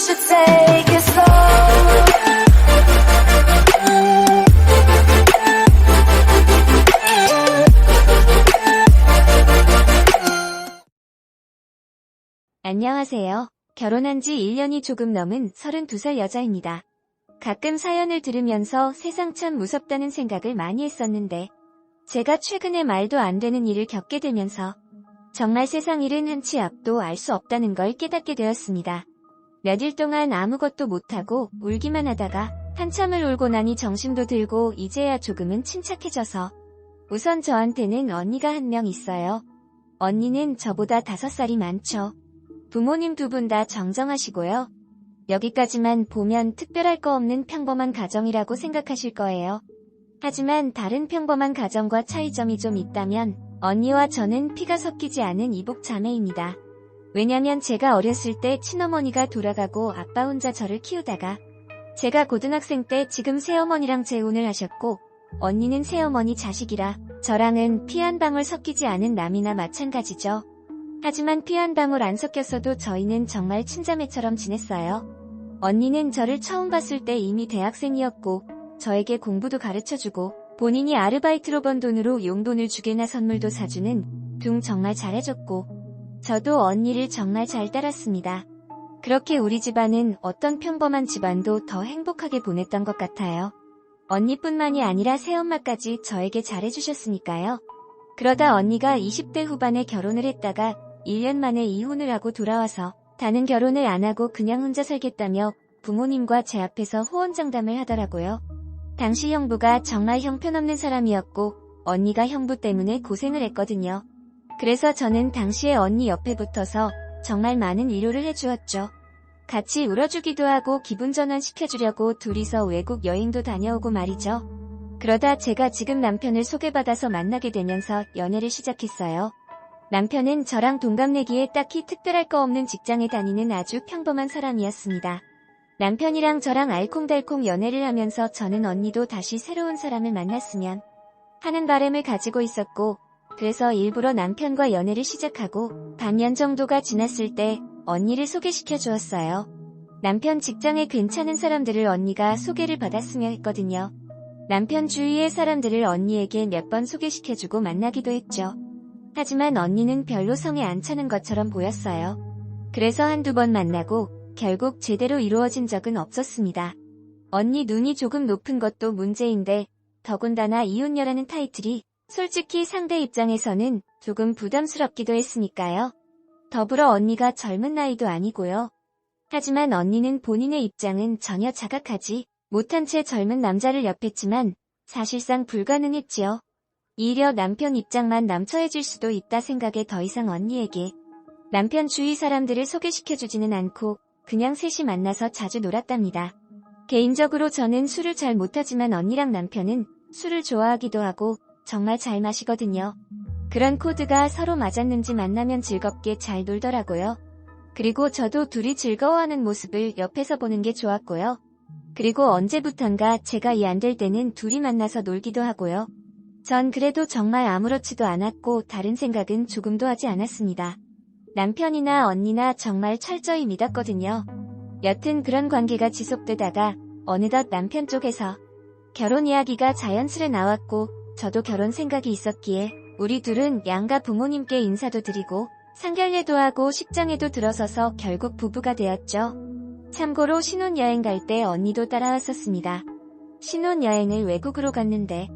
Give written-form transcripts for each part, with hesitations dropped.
should take it slow. 안녕하세요. 결혼한 지 1년이 조금 넘은 32살 여자입니다. 가끔 사연을 들으면서 세상 참 무섭다는 생각을 많이 했었는데 제가 최근에 말도 안 되는 일을 겪게 되면서 정말 세상 일은 한 치 앞도 알 수 없다는 걸 깨닫게 되었습니다. 며칠 동안 아무것도 못하고 울기만 하다가 한참을 울고 나니 정신도 들고 이제야 조금은 침착해져서 우선 저한테는 언니가 한 명 있어요. 언니는 저보다 5살이 많죠. 부모님 두 분 다 정정하시고요. 여기까지만 보면 특별할 거 없는 평범한 가정이라고 생각하실 거예요. 하지만 다른 평범한 가정과 차이점이 좀 있다면 언니와 저는 피가 섞이지 않은 이복 자매입니다. 왜냐면 제가 어렸을 때 친어머니가 돌아가고 아빠 혼자 저를 키우다가 제가 고등학생 때 지금 새어머니랑 재혼을 하셨고 언니는 새어머니 자식이라 저랑은 피 한 방울 섞이지 않은 남이나 마찬가지죠. 하지만 피 한 방울 안 섞였어도 저희는 정말 친자매처럼 지냈어요. 언니는 저를 처음 봤을 때 이미 대학생이었고 저에게 공부도 가르쳐주고 본인이 아르바이트로 번 돈으로 용돈을 주게나 선물도 사주는 둥 정말 잘해줬고 저도 언니를 정말 잘 따랐습니다. 그렇게 우리 집안은 어떤 평범한 집안도 더 행복하게 보냈던 것 같아요. 언니뿐만이 아니라 새엄마까지 저에게 잘해주셨으니까요. 그러다 언니가 20대 후반에 결혼을 했다가 1년 만에 이혼을 하고 돌아와서 다는 결혼을 안 하고 그냥 혼자 살겠다며 부모님과 제 앞에서 호언장담을 하더라고요. 당시 형부가 정말 형편없는 사람이었고 언니가 형부 때문에 고생을 했거든요. 그래서 저는 당시에 언니 옆에 붙어서 정말 많은 위로를 해주었죠. 같이 울어주기도 하고 기분 전환시켜주려고 둘이서 외국 여행도 다녀오고 말이죠. 그러다 제가 지금 남편을 소개받아서 만나게 되면서 연애를 시작했어요. 남편은 저랑 동갑내기에 딱히 특별할 거 없는 직장에 다니는 아주 평범한 사람이었습니다. 남편이랑 저랑 알콩달콩 연애를 하면서 저는 언니도 다시 새로운 사람을 만났으면 하는 바람을 가지고 있었고 그래서 일부러 남편과 연애를 시작하고 반년 정도가 지났을 때 언니를 소개시켜 주었어요. 남편 직장에 괜찮은 사람들을 언니가 소개를 받았으며 했거든요. 남편 주위의 사람들을 언니에게 몇 번 소개시켜주고 만나기도 했죠. 하지만 언니는 별로 성에 안 차는 것처럼 보였어요. 그래서 한두 번 만나고 결국 제대로 이루어진 적은 없었습니다. 언니 눈이 조금 높은 것도 문제인데 더군다나 이혼녀라는 타이틀이 솔직히 상대 입장에서는 조금 부담스럽기도 했으니까요. 더불어 언니가 젊은 나이도 아니고요. 하지만 언니는 본인의 입장은 전혀 자각하지 못한 채 젊은 남자를 옆했지만 사실상 불가능했지요. 이려 남편 입장만 남처해질 수도 있다 생각에 더 이상 언니에게 남편 주위 사람들을 소개시켜주지는 않고 그냥 셋이 만나서 자주 놀았답니다. 개인적으로 저는 술을 잘 못하지만 언니랑 남편은 술을 좋아하기도 하고 정말 잘 마시거든요. 그런 코드가 서로 맞았는지 만나면 즐겁게 잘 놀더라고요. 그리고 저도 둘이 즐거워하는 모습을 옆에서 보는 게 좋았고요. 그리고 언제부턴가 제가 이 안 될 때는 둘이 만나서 놀기도 하고요. 전 그래도 정말 아무렇지도 않았고 다른 생각은 조금도 하지 않았습니다. 남편이나 언니나 정말 철저히 믿었거든요. 여튼 그런 관계가 지속되다가 어느덧 남편 쪽에서 결혼 이야기가 자연스레 나왔고 저도 결혼 생각이 있었기에 우리 둘은 양가 부모님께 인사도 드리고 상견례도 하고 식장에도 들어서서 결국 부부가 되었죠. 참고로 신혼여행 갈 때 언니도 따라왔었습니다. 신혼여행을 외국으로 갔는데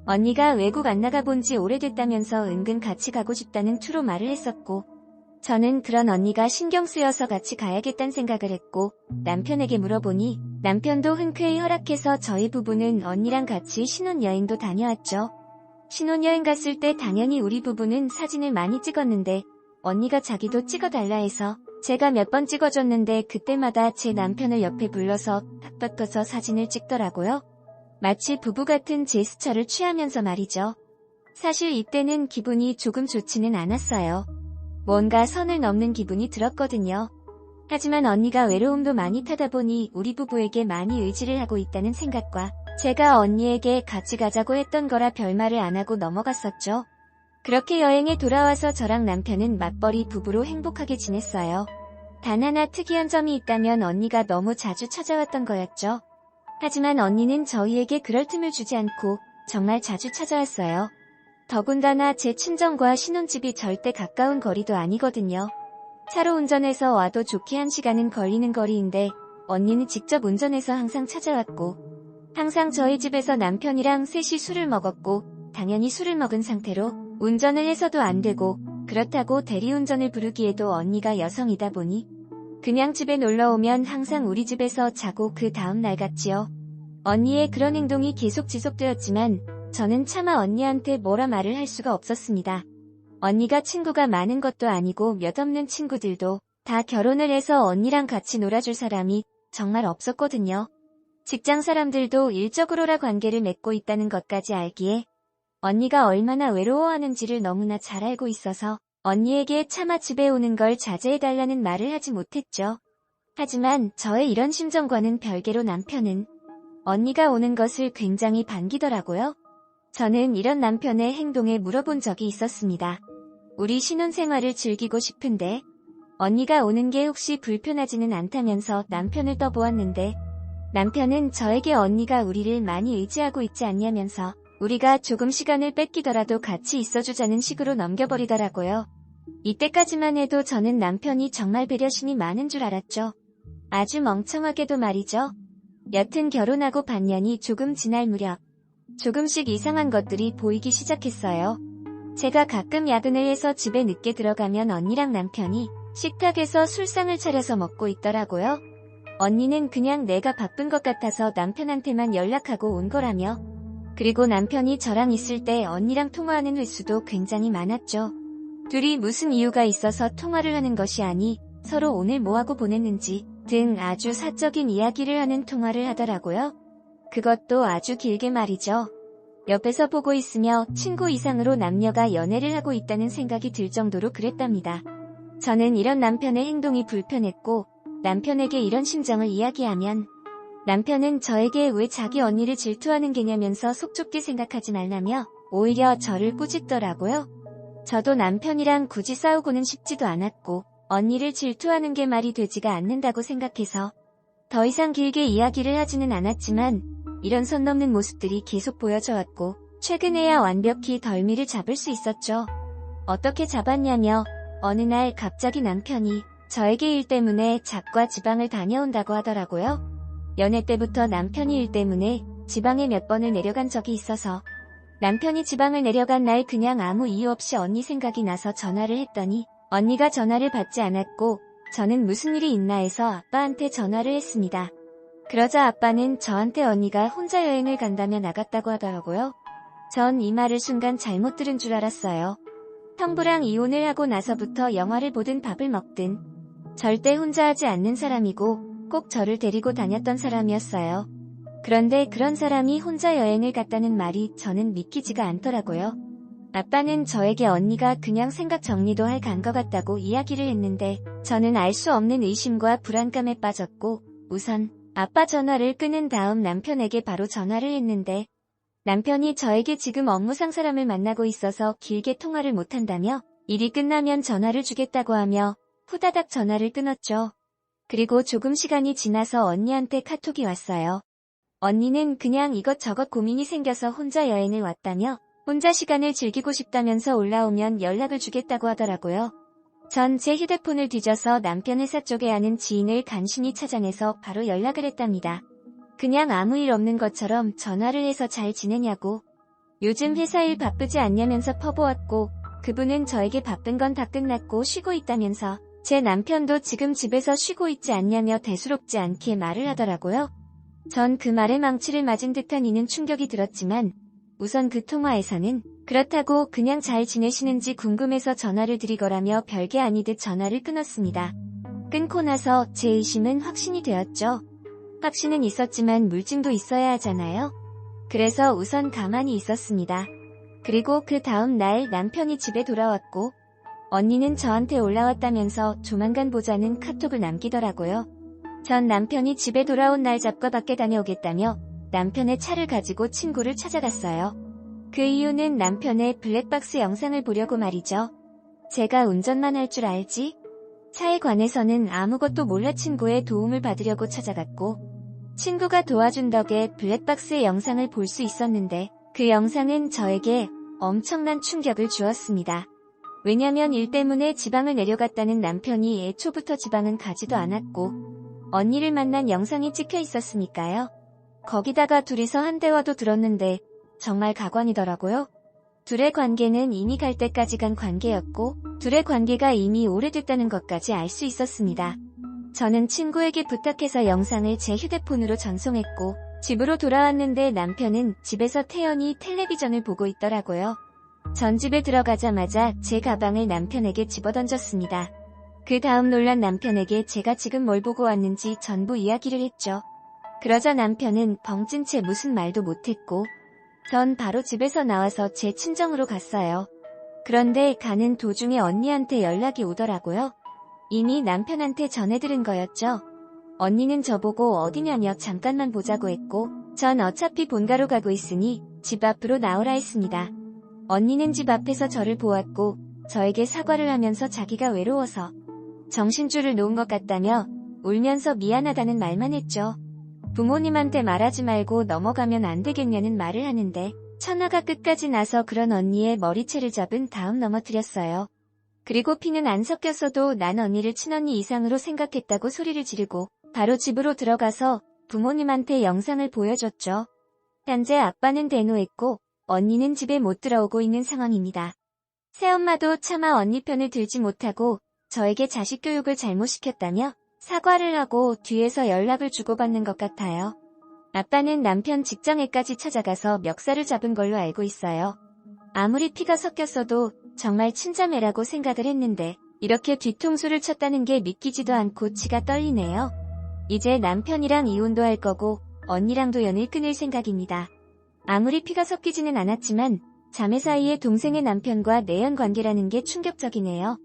언니가 외국 안 나가본 지 오래됐다면서 은근 같이 가고 싶다는 투로 말을 했었고 저는 그런 언니가 신경 쓰여서 같이 가야겠다는 생각을 했고 남편에게 물어보니 남편도 흔쾌히 허락해서 저희 부부는 언니랑 같이 신혼여행도 다녀왔죠. 신혼여행 갔을 때 당연히 우리 부부는 사진을 많이 찍었는데 언니가 자기도 찍어달라 해서 제가 몇 번 찍어줬는데 그때마다 제 남편을 옆에 불러서 팍 사진을 찍더라고요. 마치 부부 같은 제스처를 취하면서 말이죠. 사실 이때는 기분이 조금 좋지는 않았어요. 뭔가 선을 넘는 기분이 들었거든요. 하지만 언니가 외로움도 많이 타다 보니 우리 부부에게 많이 의지를 하고 있다는 생각과 제가 언니에게 같이 가자고 했던 거라 별말을 안 하고 넘어갔었죠. 그렇게 여행에 돌아와서 저랑 남편은 맞벌이 부부로 행복하게 지냈어요. 단 하나 특이한 점이 있다면 언니가 너무 자주 찾아왔던 거였죠. 하지만 언니는 저희에게 그럴 틈을 주지 않고 정말 자주 찾아왔어요. 더군다나 제 친정과 신혼집이 절대 가까운 거리도 아니거든요. 차로 운전해서 와도 좋게 1시간은 걸리는 거리인데 언니는 직접 운전해서 항상 찾아왔고 항상 저희 집에서 남편이랑 셋이 술을 먹었고 당연히 술을 먹은 상태로 운전을 해서도 안 되고 그렇다고 대리운전을 부르기에도 언니가 여성이다 보니 그냥 집에 놀러오면 항상 우리 집에서 자고 그 다음 날 갔지요. 언니의 그런 행동이 계속 지속되었지만 저는 차마 언니한테 뭐라 말을 할 수가 없었습니다. 언니가 친구가 많은 것도 아니고 몇 없는 친구들도 다 결혼을 해서 언니랑 같이 놀아줄 사람이 정말 없었거든요. 직장 사람들도 일적으로라 관계를 맺고 있다는 것까지 알기에 언니가 얼마나 외로워하는지를 너무나 잘 알고 있어서 언니에게 차마 집에 오는 걸 자제해달라는 말을 하지 못했죠. 하지만 저의 이런 심정과는 별개로 남편은 언니가 오는 것을 굉장히 반기더라고요. 저는 이런 남편의 행동에 물어본 적이 있었습니다. 우리 신혼생활을 즐기고 싶은데 언니가 오는 게 혹시 불편하지는 않다면서 남편을 떠보았는데 남편은 저에게 언니가 우리를 많이 의지하고 있지 않냐면서 우리가 조금 시간을 뺏기더라도 같이 있어주자는 식으로 넘겨버리더라고요. 이때까지만 해도 저는 남편이 정말 배려심이 많은 줄 알았죠. 아주 멍청하게도 말이죠. 여튼 결혼하고 반년이 조금 지날 무렵 조금씩 이상한 것들이 보이기 시작했어요. 제가 가끔 야근을 해서 집에 늦게 들어가면 언니랑 남편이 식탁에서 술상을 차려서 먹고 있더라고요. 언니는 그냥 내가 바쁜 것 같아서 남편한테만 연락하고 온 거라며. 그리고 남편이 저랑 있을 때 언니랑 통화하는 횟수도 굉장히 많았죠. 둘이 무슨 이유가 있어서 통화를 하는 것이 아니 서로 오늘 뭐하고 보냈는지 등 아주 사적인 이야기를 하는 통화를 하더라고요. 그것도 아주 길게 말이죠. 옆에서 보고 있으며 친구 이상으로 남녀가 연애를 하고 있다는 생각이 들 정도로 그랬답니다. 저는 이런 남편의 행동이 불편했고 남편에게 이런 심정을 이야기하면 남편은 저에게 왜 자기 언니를 질투하는 게냐면서 속 좁게 생각하지 말라며 오히려 저를 꾸짖더라고요. 저도 남편이랑 굳이 싸우고는 싶지도 않았고 언니를 질투하는 게 말이 되지가 않는다고 생각해서 더 이상 길게 이야기를 하지는 않았지만 이런 선 넘는 모습들이 계속 보여져 왔고 최근에야 완벽히 덜미를 잡을 수 있었죠. 어떻게 잡았냐며 어느 날 갑자기 남편이 저에게 일 때문에 작과 지방을 다녀온다고 하더라고요. 연애 때부터 남편이 일 때문에 지방에 몇 번을 내려간 적이 있어서 남편이 지방을 내려간 날 그냥 아무 이유 없이 언니 생각이 나서 전화를 했더니 언니가 전화를 받지 않았고 저는 무슨 일이 있나 해서 아빠한테 전화를 했습니다. 그러자 아빠는 저한테 언니가 혼자 여행을 간다며 나갔다고 하더라고요. 전 이 말을 순간 잘못 들은 줄 알았어요. 형부랑 이혼을 하고 나서부터 영화를 보든 밥을 먹든 절대 혼자 하지 않는 사람이고 꼭 저를 데리고 다녔던 사람이었어요. 그런데 그런 사람이 혼자 여행을 갔다는 말이 저는 믿기지가 않더라고요. 아빠는 저에게 언니가 그냥 생각 정리도 할 간 것 같다고 이야기를 했는데 저는 알 수 없는 의심과 불안감에 빠졌고 우선 아빠 전화를 끊은 다음 남편에게 바로 전화를 했는데 남편이 저에게 지금 업무상 사람을 만나고 있어서 길게 통화를 못한다며 일이 끝나면 전화를 주겠다고 하며 후다닥 전화를 끊었죠. 그리고 조금 시간이 지나서 언니한테 카톡이 왔어요. 언니는 그냥 이것저것 고민이 생겨서 혼자 여행을 왔다며 혼자 시간을 즐기고 싶다면서 올라오면 연락을 주겠다고 하더라고요. 전 제 휴대폰을 뒤져서 남편 회사 쪽에 아는 지인을 간신히 찾아내서 바로 연락을 했답니다. 그냥 아무 일 없는 것처럼 전화를 해서 잘 지내냐고 요즘 회사 일 바쁘지 않냐면서 퍼보았고 그분은 저에게 바쁜 건 다 끝났고 쉬고 있다면서 제 남편도 지금 집에서 쉬고 있지 않냐며 대수롭지 않게 말을 하더라고요. 전 그 말에 망치를 맞은 듯한 이는 충격이 들었지만 우선 그 통화에서는 그렇다고 그냥 잘 지내시는지 궁금해서 전화를 드리거라며 별게 아니듯 전화를 끊었습니다. 끊고 나서 제 의심은 확신이 되었죠. 확신은 있었지만 물증도 있어야 하잖아요. 그래서 우선 가만히 있었습니다. 그리고 그 다음 날 남편이 집에 돌아왔고 언니는 저한테 올라왔다면서 조만간 보자는 카톡을 남기더라고요. 전 남편이 집에 돌아온 날 잡고 밖에 다녀오겠다며 남편의 차를 가지고 친구를 찾아갔어요. 그 이유는 남편의 블랙박스 영상을 보려고 말이죠. 제가 운전만 할 줄 알지? 차에 관해서는 아무것도 몰라 친구의 도움을 받으려고 찾아갔고, 친구가 도와준 덕에 블랙박스의 영상을 볼 수 있었는데 그 영상은 저에게 엄청난 충격을 주었습니다. 왜냐면 일 때문에 지방을 내려갔다는 남편이 애초부터 지방은 가지도 않았고 언니를 만난 영상이 찍혀 있었으니까요. 거기다가 둘이서 한 대화도 들었는데 정말 가관이더라고요. 둘의 관계는 이미 갈 때까지 간 관계였고 둘의 관계가 이미 오래됐다는 것까지 알 수 있었습니다. 저는 친구에게 부탁해서 영상을 제 휴대폰으로 전송했고 집으로 돌아왔는데 남편은 집에서 태연히 텔레비전을 보고 있더라고요. 전 집에 들어가자마자 제 가방을 남편에게 집어던졌습니다. 그 다음 놀란 남편에게 제가 지금 뭘 보고 왔는지 전부 이야기를 했죠. 그러자 남편은 벙찐 채 무슨 말도 못했고 전 바로 집에서 나와서 제 친정으로 갔어요. 그런데 가는 도중에 언니한테 연락이 오더라고요. 이미 남편한테 전해 들은 거였죠. 언니는 저보고 어디냐며 잠깐만 보자고 했고 전 어차피 본가로 가고 있으니 집 앞으로 나오라 했습니다. 언니는 집 앞에서 저를 보았고 저에게 사과를 하면서 자기가 외로워서 정신줄을 놓은 것 같다며 울면서 미안하다는 말만 했죠. 부모님한테 말하지 말고 넘어가면 안 되겠냐는 말을 하는데 천하가 끝까지 나서 그런 언니의 머리채를 잡은 다음 넘어뜨렸어요. 그리고 피는 안 섞였어도 난 언니를 친언니 이상으로 생각했다고 소리를 지르고 바로 집으로 들어가서 부모님한테 영상을 보여줬죠. 현재 아빠는 대노했고 언니는 집에 못 들어오고 있는 상황입니다. 새엄마도 차마 언니 편을 들지 못하고 저에게 자식 교육을 잘못 시켰다며 사과를 하고 뒤에서 연락을 주고받는 것 같아요. 아빠는 남편 직장에까지 찾아가서 멱살을 잡은 걸로 알고 있어요. 아무리 피가 섞였어도 정말 친자매라고 생각을 했는데 이렇게 뒤통수를 쳤다는 게 믿기지도 않고 치가 떨리네요. 이제 남편이랑 이혼도 할 거고 언니랑도 연을 끊을 생각입니다. 아무리 피가 섞이지는 않았지만 자매 사이의 동생의 남편과 내연 관계라는 게 충격적이네요.